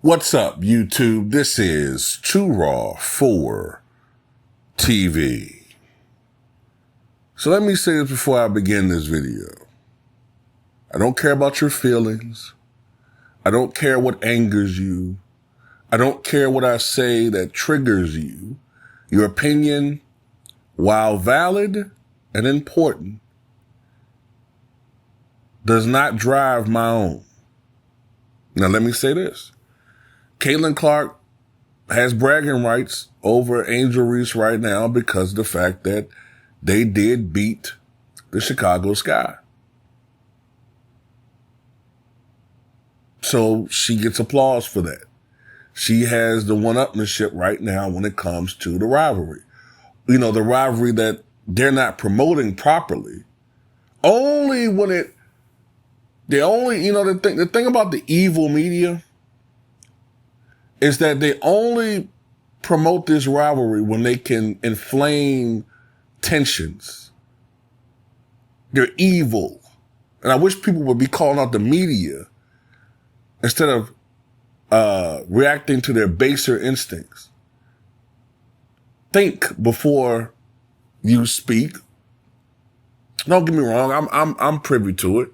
What's up, YouTube? This is Too Raw for TV. So let me say this before I begin this video. I don't care about your feelings. I don't care what angers you. I don't care what I say that triggers you. Your opinion, while valid and important, does not drive my own. Now let me say this. Caitlin Clark has bragging rights over Angel Reese right now because of the fact that they did beat the Chicago Sky. So she gets applause for that. She has the one-upmanship right now when it comes to the rivalry. You know, the rivalry that they're not promoting properly. Only when the thing about the evil media is that they only promote this rivalry when they can inflame tensions. They're evil. And I wish people would be calling out the media instead of reacting to their baser instincts. Think before you speak. Don't get me wrong, I'm privy to it.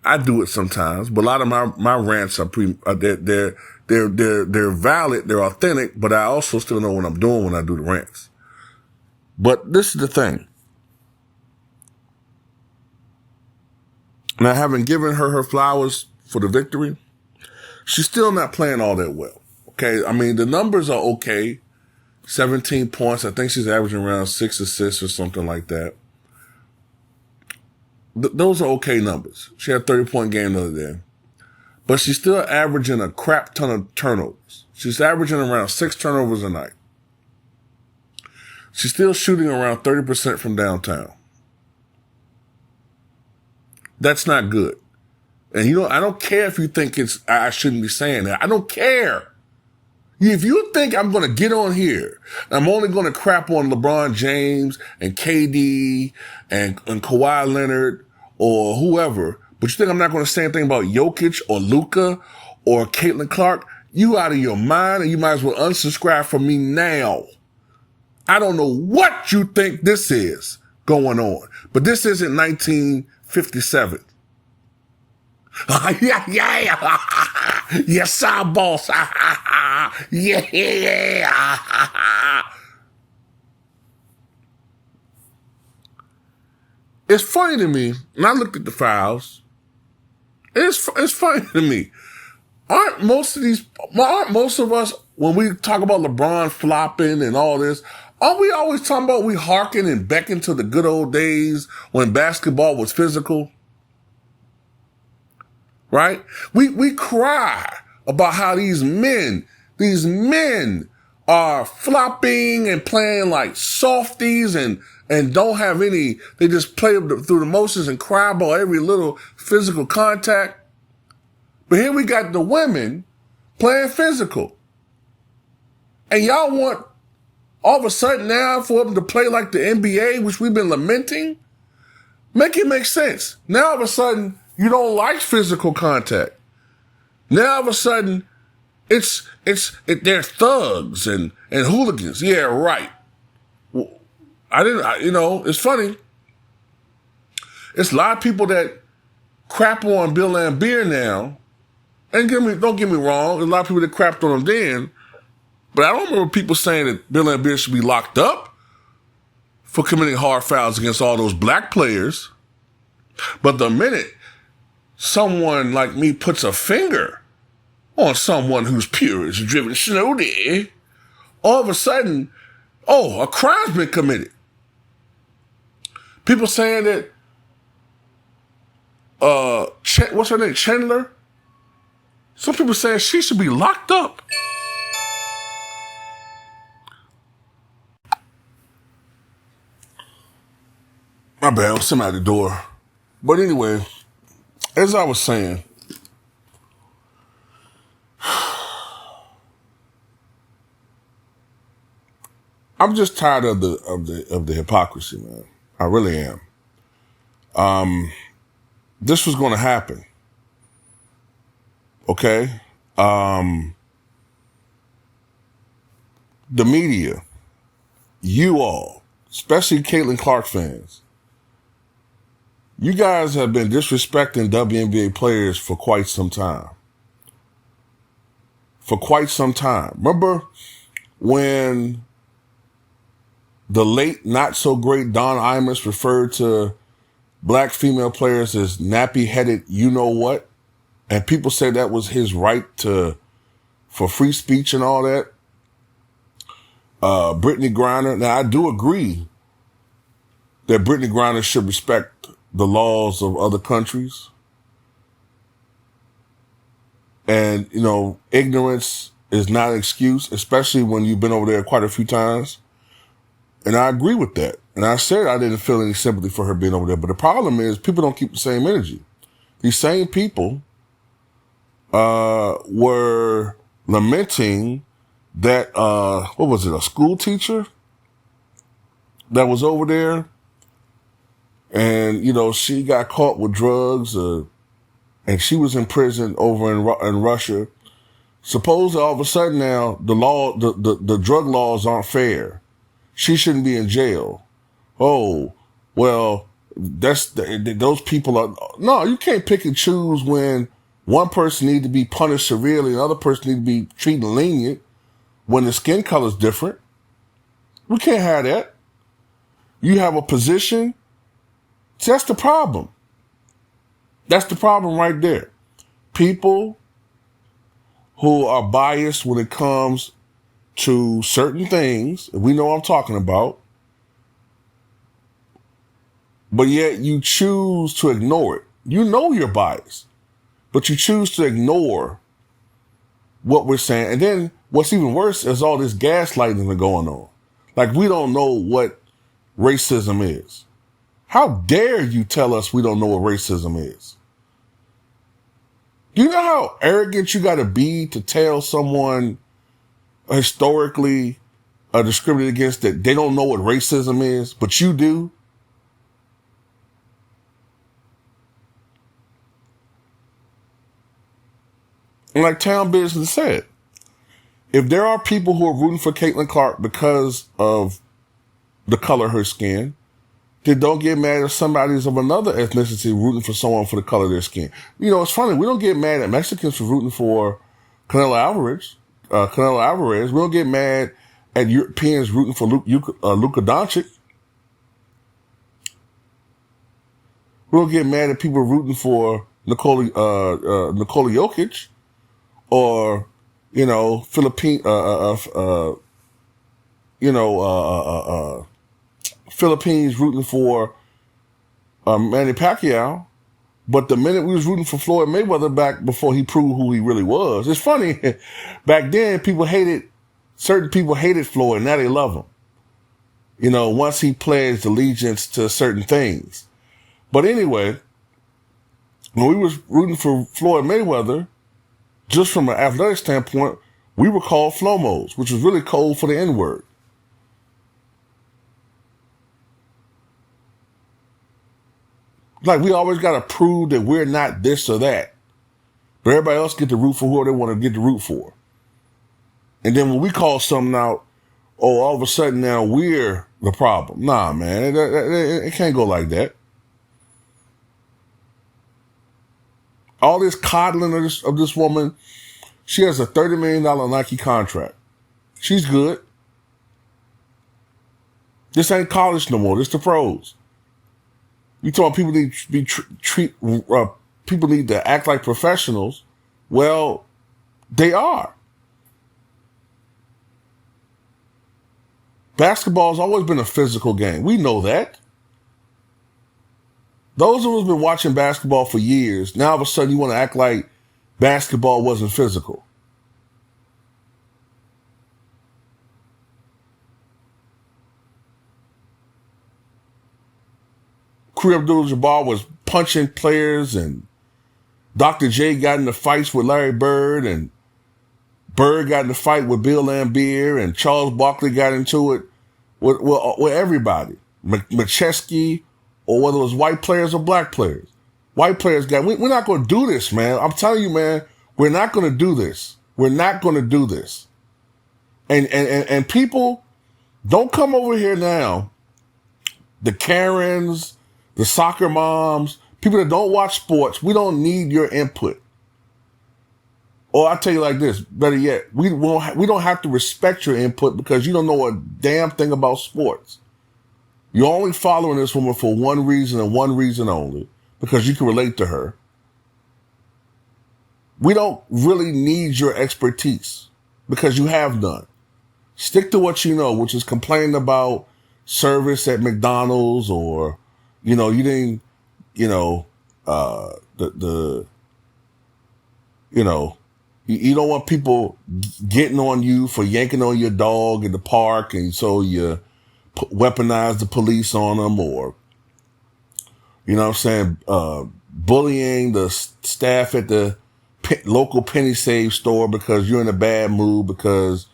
I do it sometimes, but a lot of my rants are they're valid, they're authentic, but I also still know what I'm doing when I do the rants. But this is the thing. Now, having given her flowers for the victory, she's still not playing all that well. Okay, I mean, the numbers are okay. 17 points. I think she's averaging around 6 assists or something like that. Those are okay numbers. She had a 30-point game the other day. But she's still averaging a crap ton of turnovers. She's averaging around 6 turnovers a night. She's still shooting around 30% from downtown. That's not good. And I don't care if you think I shouldn't be saying that. I don't care. If you think I'm going to get on here, I'm only going to crap on LeBron James and KD and Kawhi Leonard or whoever, but you think I'm not going to say anything about Jokic or Luka or Caitlin Clark, you out of your mind, and you might as well unsubscribe from me now. I don't know what you think this is going on, but this isn't 1957. Yeah. Yes, sir, boss. Yeah. It's funny to me, and I looked at the files. It's funny to me. Aren't most of us, when we talk about LeBron flopping and all this, aren't we always talking about we hearken and beckon to the good old days when basketball was physical? Right? We cry about how these men are flopping and playing like softies and don't have they just play through the motions and cry about every little physical contact. But here we got the women playing physical. And y'all want all of a sudden now for them to play like the NBA, which we've been lamenting? Make it make sense. Now all of a sudden, you don't like physical contact. Now all of a sudden, they're thugs and hooligans. Yeah, right. Well, it's funny. It's a lot of people that crap on Bill Laimbeer now. And don't get me wrong, there's a lot of people that crapped on him then. But I don't remember people saying that Bill Laimbeer should be locked up for committing hard fouls against all those black players. But the minute someone like me puts a finger on someone who's pure as driven snowdy, all of a sudden, a crime's been committed. People saying that, what's her name, Chandler? Some people saying she should be locked up. My bad, I'm sitting at the door. But anyway, as I was saying, I'm just tired of the hypocrisy, man. I really am. This was going to happen. Okay? the media, you all, especially Caitlin Clark fans, you guys have been disrespecting WNBA players for quite some time. For quite some time. Remember when the late, not so great Don Imus referred to black female players as nappy-headed you-know-what? And people said that was his right for free speech and all that. Brittany Griner. Now, I do agree that Brittany Griner should respect the laws of other countries. And, ignorance is not an excuse, especially when you've been over there quite a few times. And I agree with that. And I said I didn't feel any sympathy for her being over there. But the problem is people don't keep the same energy. These same people were lamenting that, what was it, a school teacher that was over there? And, she got caught with drugs, and she was in prison over in Russia. Suppose all of a sudden now the drug laws aren't fair. She shouldn't be in jail. Oh, well, those people are, no, you can't pick and choose when one person needs to be punished severely and the other person needs to be treated lenient when the skin color is different. We can't have that. You have a position. See, that's the problem. That's the problem right there. People who are biased when it comes to certain things, we know what I'm talking about, but yet you choose to ignore it. You know you're biased, but you choose to ignore what we're saying. And then what's even worse is all this gaslighting going on. Like we don't know what racism is. How dare you tell us we don't know what racism is? Do you know how arrogant you got to be to tell someone historically discriminated against that they don't know what racism is, but you do? And like Town Business said, if there are people who are rooting for Caitlin Clark because of the color of her skin, then don't get mad if somebody's of another ethnicity rooting for someone for the color of their skin. It's funny. We don't get mad at Mexicans for rooting for Canelo Alvarez. We don't get mad at Europeans rooting for Luka Doncic. We don't get mad at people rooting for Nikola Jokic or, Philippines rooting for Manny Pacquiao. But the minute we was rooting for Floyd Mayweather back before he proved who he really was, it's funny. Back then, certain people hated Floyd. Now they love him. Once he pledged allegiance to certain things. But anyway, when we was rooting for Floyd Mayweather, just from an athletic standpoint, we were called Flomos, which was really code for the N-word. Like, we always got to prove that we're not this or that. But everybody else get to root for who they want to get to root for. And then when we call something out, all of a sudden now we're the problem. Nah, man, it can't go like that. All this coddling of this woman, she has a $30 million Nike contract. She's good. This ain't college no more. This the pros. You talking people need to be people need to act like professionals. Well, they are. Basketball has always been a physical game. We know that. Those of us been watching basketball for years. Now all of a sudden you want to act like basketball wasn't physical. Kareem Abdul-Jabbar was punching players, and Dr. J got into fights with Larry Bird, and Bird got in a fight with Bill Laimbeer, and Charles Barkley got into it with everybody. McChesky, or whether it was white players or black players. White players we're not going to do this, man. I'm telling you, man, we're not going to do this. We're not going to do this. And people, don't come over here now. The Karens, the soccer moms, people that don't watch sports, we don't need your input. Or I'll tell you like this, better yet, we don't have to respect your input because you don't know a damn thing about sports. You're only following this woman for one reason and one reason only, because you can relate to her. We don't really need your expertise because you have none. Stick to what you know, which is complaining about service at McDonald's, or, you didn't, you don't want people getting on you for yanking on your dog in the park, and so you weaponize the police on them, or, bullying the staff at the local penny save store because you're in a bad mood because,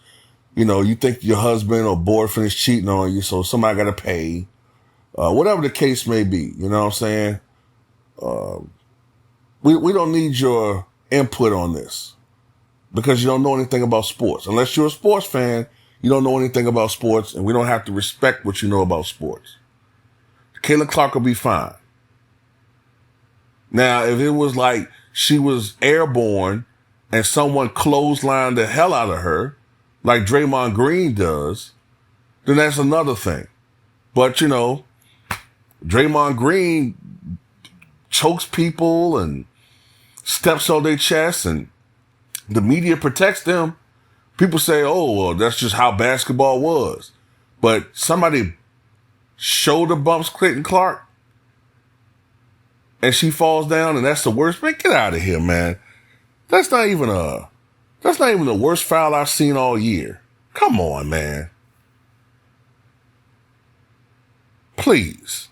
you think your husband or boyfriend is cheating on you, so somebody got to pay. Whatever the case may be, you know what I'm saying? We don't need your input on this because you don't know anything about sports. Unless you're a sports fan, you don't know anything about sports, and we don't have to respect what you know about sports. Caitlin Clark will be fine. Now, if it was like she was airborne and someone clotheslined the hell out of her, like Draymond Green does, then that's another thing. But, Draymond Green chokes people and steps on their chests, and the media protects them. People say, oh, well, that's just how basketball was. But somebody shoulder bumps Caitlin Clark and she falls down, and that's the worst. Man, get out of here, man. That's not even the worst foul I've seen all year. Come on, man. Please.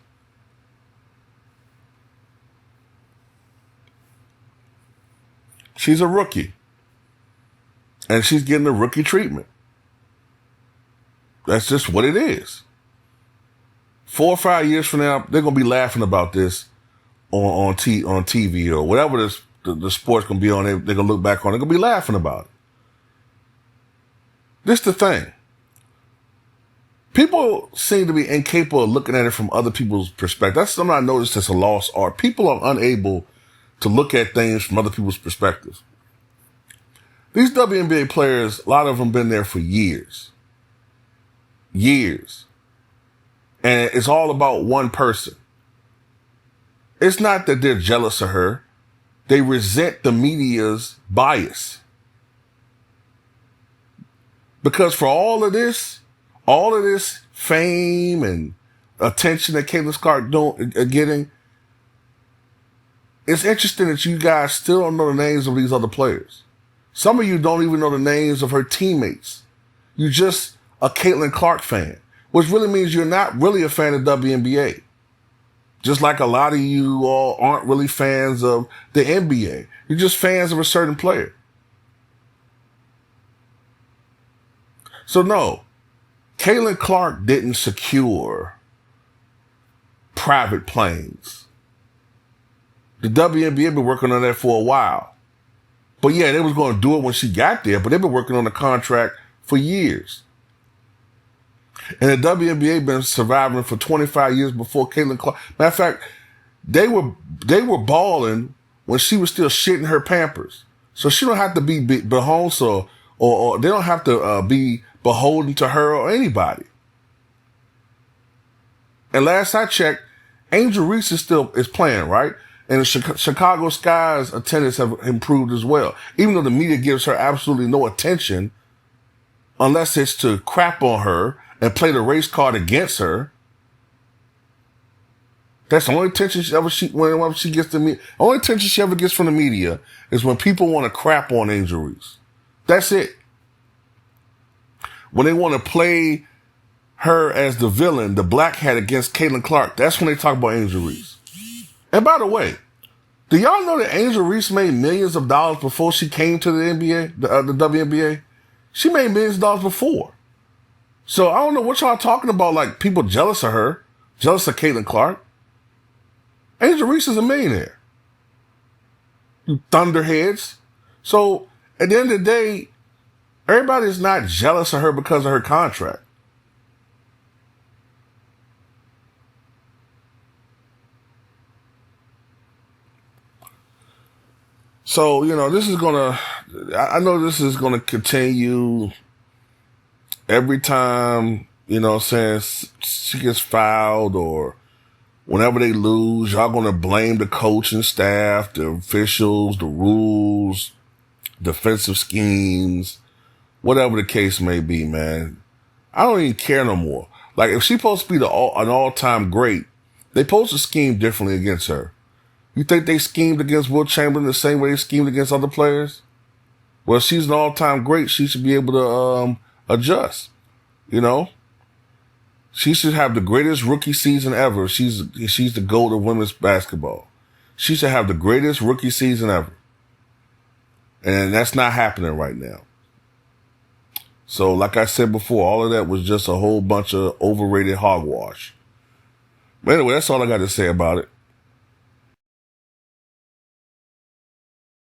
She's a rookie. And she's getting the rookie treatment. That's just what it is. 4 or 5 years from now, they're going to be laughing about this on TV or whatever the sport's going to be on. They're going to look back on it. They're going to be laughing about it. This is the thing. People seem to be incapable of looking at it from other people's perspective. That's something I noticed as a lost art. People are unable to look at things from other people's perspectives. These WNBA players, a lot of them been there for years. Years. And it's all about one person. It's not that they're jealous of her. They resent the media's bias. Because for all of this fame and attention that Caitlin Clark getting, it's interesting that you guys still don't know the names of these other players. Some of you don't even know the names of her teammates. You're just a Caitlin Clark fan, which really means you're not really a fan of WNBA. Just like a lot of you all aren't really fans of the NBA. You're just fans of a certain player. So no, Caitlin Clark didn't secure private planes. The WNBA been working on that for a while. But yeah, they was going to do it when she got there, but they've been working on the contract for years. And the WNBA been surviving for 25 years before Caitlin Clark. Matter of fact, they were balling when she was still shitting her Pampers. So she don't have to be beholden, or they don't have to be beholden to her or anybody. And last I checked, Angel Reese is playing, right? And the Chicago Sky's attendance have improved as well. Even though the media gives her absolutely no attention, unless it's to crap on her and play the race card against her. That's the only attention whenever she gets the only attention she ever gets from the media is when people want to crap on Angel Reese. That's it. When they want to play her as the villain, the black hat against Caitlin Clark, that's when they talk about Angel Reese. And by the way, do y'all know that Angel Reese made millions of dollars before she came to the NBA, the WNBA? She made millions of dollars before. So I don't know what y'all talking about, like people jealous of her, jealous of Caitlin Clark. Angel Reese is a millionaire. You thunderheads. So at the end of the day, Everybody's not jealous of her because of her contract. So, this is I know this is going to continue every time, she gets fouled or whenever they lose, y'all going to blame the coaching staff, the officials, the rules, defensive schemes, whatever the case may be, man. I don't even care no more. Like, if she's supposed to be an all-time great, they supposed to scheme differently against her. You think they schemed against Will Chamberlain the same way they schemed against other players? Well, if she's an all-time great, she should be able to adjust. She should have the greatest rookie season ever. She's the GOAT of women's basketball. She should have the greatest rookie season ever. And that's not happening right now. So, like I said before, all of that was just a whole bunch of overrated hogwash. But anyway, that's all I got to say about it.